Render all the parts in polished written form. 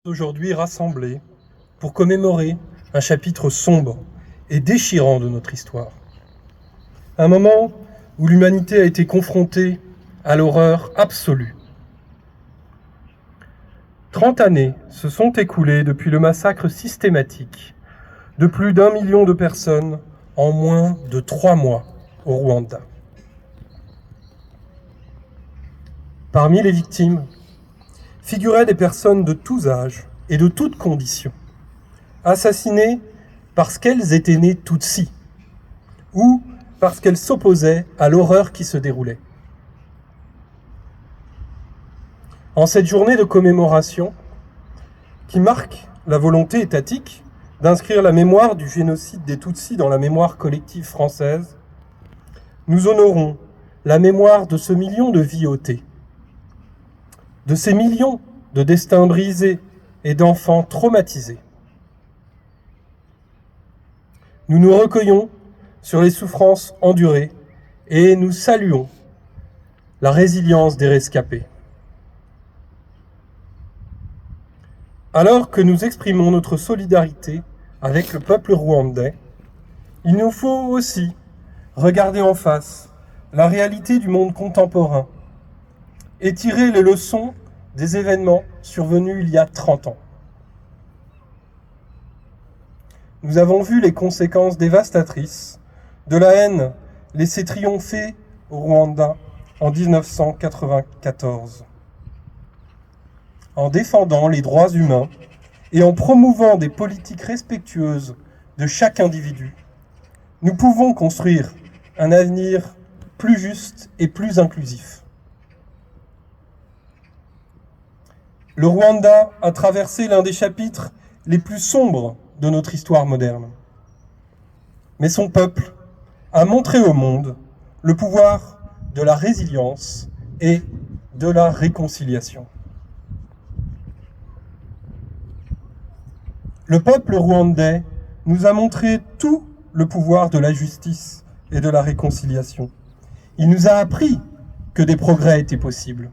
Aujourd'hui rassemblés pour commémorer un chapitre sombre et déchirant de notre histoire. Un moment où l'humanité a été confrontée à l'horreur absolue. 30 années se sont écoulées depuis le massacre systématique de plus d'1 million de personnes en moins de 3 mois au Rwanda. Parmi les victimes figuraient des personnes de tous âges et de toutes conditions, assassinées parce qu'elles étaient nées Tutsi ou parce qu'elles s'opposaient à l'horreur qui se déroulait. En cette journée de commémoration, qui marque la volonté étatique d'inscrire la mémoire du génocide des Tutsis dans la mémoire collective française, nous honorons la mémoire de ce million de vies ôtées, de ces millions de destins brisés et d'enfants traumatisés. Nous nous recueillons sur les souffrances endurées et nous saluons la résilience des rescapés. Alors que nous exprimons notre solidarité avec le peuple rwandais, il nous faut aussi regarder en face la réalité du monde contemporain et tirer les leçons des événements survenus il y a 30 ans. Nous avons vu les conséquences dévastatrices de la haine laissée triompher au Rwanda en 1994. En défendant les droits humains et en promouvant des politiques respectueuses de chaque individu, nous pouvons construire un avenir plus juste et plus inclusif. Le Rwanda a traversé l'un des chapitres les plus sombres de notre histoire moderne. Mais son peuple a montré au monde le pouvoir de la résilience et de la réconciliation. Le peuple rwandais nous a montré tout le pouvoir de la justice et de la réconciliation. Il nous a appris que des progrès étaient possibles.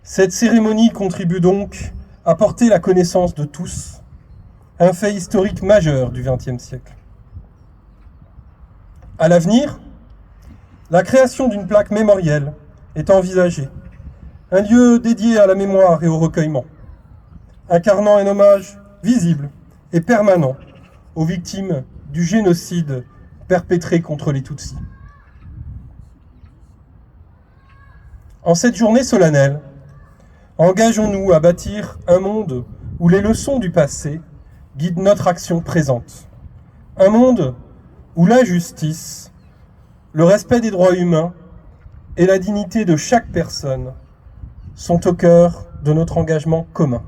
Cette cérémonie contribue donc à porter la connaissance de tous, un fait historique majeur du XXe siècle. À l'avenir, la création d'une plaque mémorielle est envisagée, un lieu dédié à la mémoire et au recueillement, incarnant un hommage visible et permanent aux victimes du génocide perpétré contre les Tutsis. En cette journée solennelle, engageons-nous à bâtir un monde où les leçons du passé guident notre action présente. Un monde où la justice, le respect des droits humains et la dignité de chaque personne sont au cœur de notre engagement commun.